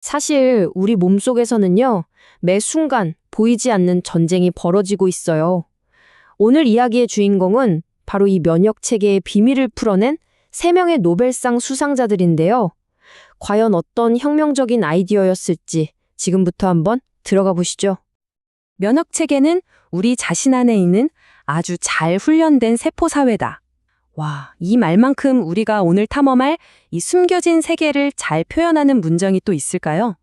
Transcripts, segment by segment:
사실 우리 몸속에서는요, 매 순간 보이지 않는 전쟁이 벌어지고 있어요. 오늘 이야기의 주인공은 바로 이 면역 체계의 비밀을 풀어낸 3명의 노벨상 수상자들인데요. 과연 어떤 혁명적인 아이디어였을지 지금부터 한번 들어가 보시죠. 면역 체계는 우리 자신 안에 있는 아주 잘 훈련된 세포 사회다. 와, 이 말만큼 우리가 오늘 탐험할 이 숨겨진 세계를 잘 표현하는 문장이 또 있을까요?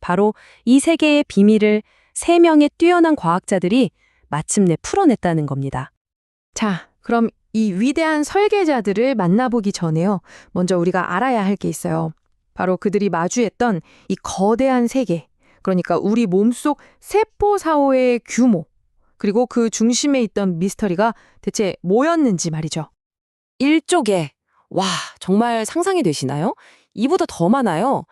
바로 이 세계의 비밀을 3명의 뛰어난 과학자들이 마침내 풀어냈다는 겁니다. 자, 그럼 이 위대한 설계자들을 만나보기 전에요. 먼저 우리가 알아야 할 게 있어요. 바로 그들이 마주했던 이 거대한 세계. 그러니까 우리 몸속 세포 사호의 규모. 그리고 그 중심에 있던 미스터리가 대체 뭐였는지 말이죠. 1쪽에, 와, 정말 상상이 되시나요? 이보다 더 많아요.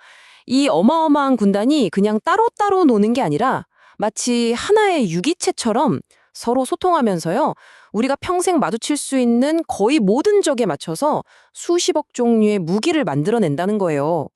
이 어마어마한 군단이 그냥 따로따로 노는 게 아니라 마치 하나의 유기체처럼 서로 소통하면서요. 우리가 평생 마주칠 수 있는 거의 모든 적에 맞춰서 수십억 종류의 무기를 만들어낸다는 거예요.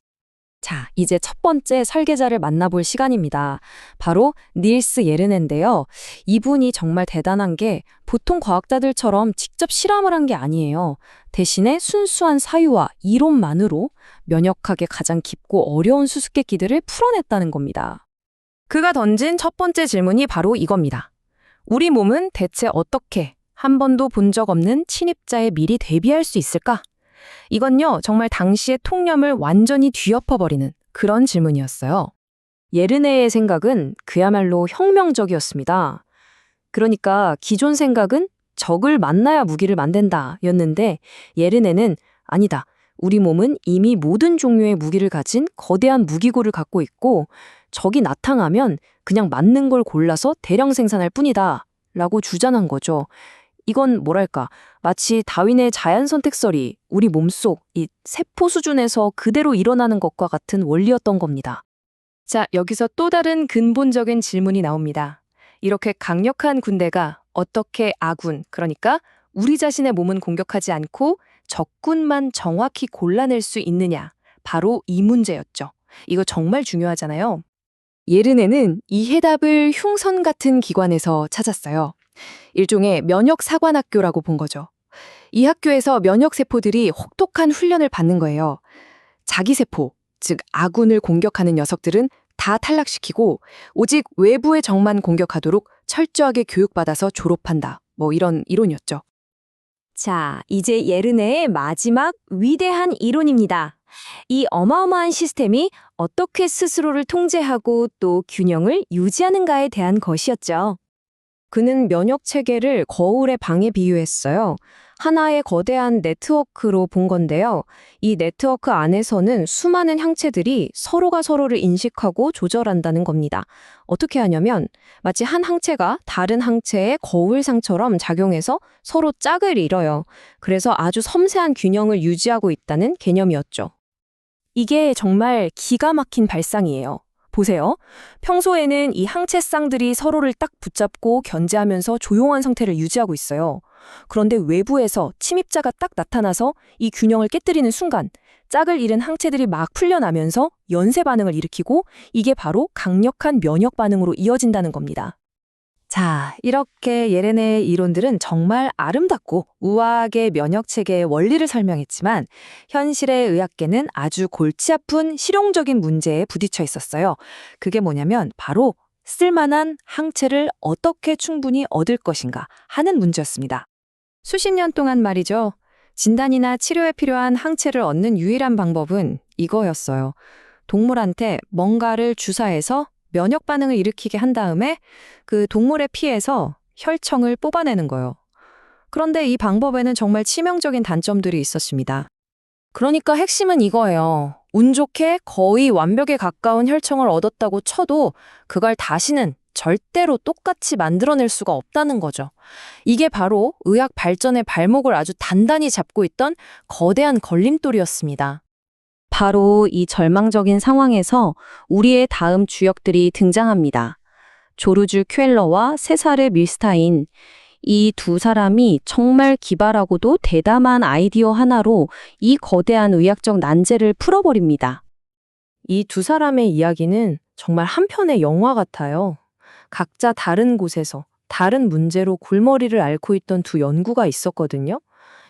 자, 이제 첫 번째 설계자를 만나볼 시간입니다. 바로 닐스 예르네인데요. 이분이 정말 대단한 게 보통 과학자들처럼 직접 실험을 한 게 아니에요. 대신에 순수한 사유와 이론만으로 면역학의 가장 깊고 어려운 수수께끼들을 풀어냈다는 겁니다. 그가 던진 첫 번째 질문이 바로 이겁니다. 우리 몸은 대체 어떻게 한 번도 본 적 없는 침입자에 미리 대비할 수 있을까? 이건요, 정말 당시의 통념을 완전히 뒤엎어버리는 그런 질문이었어요. 예르네의 생각은 그야말로 혁명적이었습니다. 그러니까 기존 생각은 적을 만나야 무기를 만든다 였는데 예르네는 아니다. 우리 몸은 이미 모든 종류의 무기를 가진 거대한 무기고를 갖고 있고 적이 나타나면 그냥 맞는 걸 골라서 대량 생산할 뿐이다 라고 주장한 거죠. 이건 뭐랄까, 마치 다윈의 자연선택설이 우리 몸속 이 세포 수준에서 그대로 일어나는 것과 같은 원리였던 겁니다. 자, 여기서 또 다른 근본적인 질문이 나옵니다. 이렇게 강력한 군대가 어떻게 아군, 그러니까 우리 자신의 몸은 공격하지 않고 적군만 정확히 골라낼 수 있느냐, 바로 이 문제였죠. 이거 정말 중요하잖아요. 예르네는 이 해답을 흉선 같은 기관에서 찾았어요. 일종의 면역사관학교라고 본 거죠. 이 학교에서 면역세포들이 혹독한 훈련을 받는 거예요. 자기세포, 즉 아군을 공격하는 녀석들은 다 탈락시키고 오직 외부의 적만 공격하도록 철저하게 교육받아서 졸업한다. 뭐 이런 이론이었죠. 자, 이제 예르네의 마지막 위대한 이론입니다. 이 어마어마한 시스템이 어떻게 스스로를 통제하고 또 균형을 유지하는가에 대한 것이었죠. 그는 면역 체계를 거울의 방에 비유했어요. 하나의 거대한 네트워크로 본 건데요. 이 네트워크 안에서는 수많은 항체들이 서로가 서로를 인식하고 조절한다는 겁니다. 어떻게 하냐면 마치 한 항체가 다른 항체의 거울상처럼 작용해서 서로 짝을 이뤄요. 그래서 아주 섬세한 균형을 유지하고 있다는 개념이었죠. 이게 정말 기가 막힌 발상이에요. 보세요. 평소에는 이 항체쌍들이 서로를 딱 붙잡고 견제하면서 조용한 상태를 유지하고 있어요. 그런데 외부에서 침입자가 딱 나타나서 이 균형을 깨뜨리는 순간 짝을 잃은 항체들이 막 풀려나면서 연쇄 반응을 일으키고 이게 바로 강력한 면역 반응으로 이어진다는 겁니다. 자, 이렇게 예레네의 이론들은 정말 아름답고 우아하게 면역체계의 원리를 설명했지만 현실의 의학계는 아주 골치 아픈 실용적인 문제에 부딪혀 있었어요. 그게 뭐냐면 바로 쓸만한 항체를 어떻게 충분히 얻을 것인가 하는 문제였습니다. 수십 년 동안 말이죠. 진단이나 치료에 필요한 항체를 얻는 유일한 방법은 이거였어요. 동물한테 뭔가를 주사해서 면역 반응을 일으키게 한 다음에 그 동물의 피에서 혈청을 뽑아내는 거예요. 그런데 이 방법에는 정말 치명적인 단점들이 있었습니다. 그러니까 핵심은 이거예요. 운 좋게 거의 완벽에 가까운 혈청을 얻었다고 쳐도 그걸 다시는 절대로 똑같이 만들어낼 수가 없다는 거죠. 이게 바로 의학 발전의 발목을 아주 단단히 잡고 있던 거대한 걸림돌이었습니다. 바로 이 절망적인 상황에서 우리의 다음 주역들이 등장합니다. 조르주 퀘러와 세사르 밀스타인. 이 두 사람이 정말 기발하고도 대담한 아이디어 하나로 이 거대한 의학적 난제를 풀어버립니다. 이 두 사람의 이야기는 정말 한 편의 영화 같아요. 각자 다른 곳에서 다른 문제로 골머리를 앓고 있던 두 연구가 있었거든요.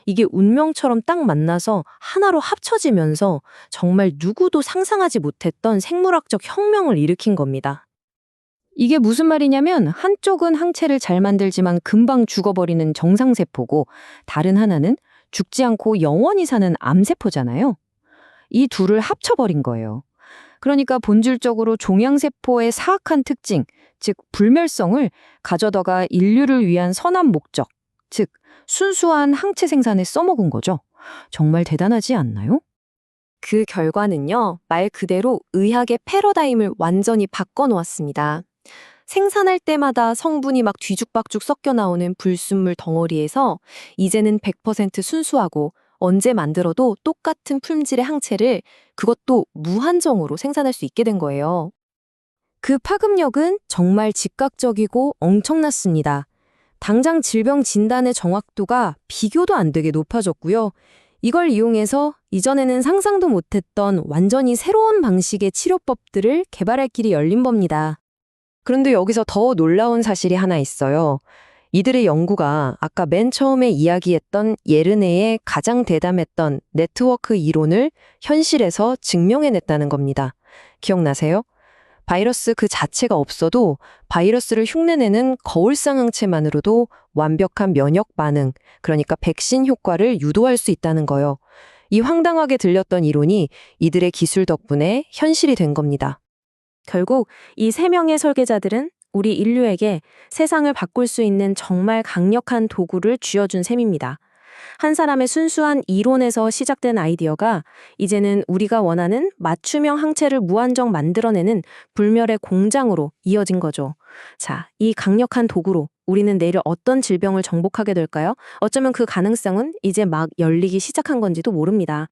이게 운명처럼 딱 만나서 하나로 합쳐지면서 정말 누구도 상상하지 못했던 생물학적 혁명을 일으킨 겁니다. 이게 무슨 말이냐면 한쪽은 항체를 잘 만들지만 금방 죽어버리는 정상세포고 다른 하나는 죽지 않고 영원히 사는 암세포잖아요. 이 둘을 합쳐버린 거예요. 그러니까 본질적으로 종양세포의 사악한 특징, 즉 불멸성을 가져다가 인류를 위한 선한 목적, 즉 순수한 항체 생산에 써먹은 거죠. 정말 대단하지 않나요? 그 결과는요, 말 그대로 의학의 패러다임을 완전히 바꿔놓았습니다. 생산할 때마다 성분이 막 뒤죽박죽 섞여 나오는 불순물 덩어리에서 이제는 100% 순수하고 언제 만들어도 똑같은 품질의 항체를 그것도 무한정으로 생산할 수 있게 된 거예요. 그 파급력은 정말 즉각적이고 엄청났습니다. 당장 질병 진단의 정확도가 비교도 안 되게 높아졌고요. 이걸 이용해서 이전에는 상상도 못했던 완전히 새로운 방식의 치료법들을 개발할 길이 열린 겁니다. 그런데 여기서 더 놀라운 사실이 하나 있어요. 이들의 연구가 아까 맨 처음에 이야기했던 예르네의 가장 대담했던 네트워크 이론을 현실에서 증명해냈다는 겁니다. 기억나세요? 바이러스 그 자체가 없어도 바이러스를 흉내내는 거울상 항체만으로도 완벽한 면역 반응, 그러니까 백신 효과를 유도할 수 있다는 거요. 이 황당하게 들렸던 이론이 이들의 기술 덕분에 현실이 된 겁니다. 결국 이 세 명의 설계자들은 우리 인류에게 세상을 바꿀 수 있는 정말 강력한 도구를 쥐어준 셈입니다. 한 사람의 순수한 이론에서 시작된 아이디어가 이제는 우리가 원하는 맞춤형 항체를 무한정 만들어내는 불멸의 공장으로 이어진 거죠. 자, 이 강력한 도구로 우리는 내일 어떤 질병을 정복하게 될까요? 어쩌면 그 가능성은 이제 막 열리기 시작한 건지도 모릅니다.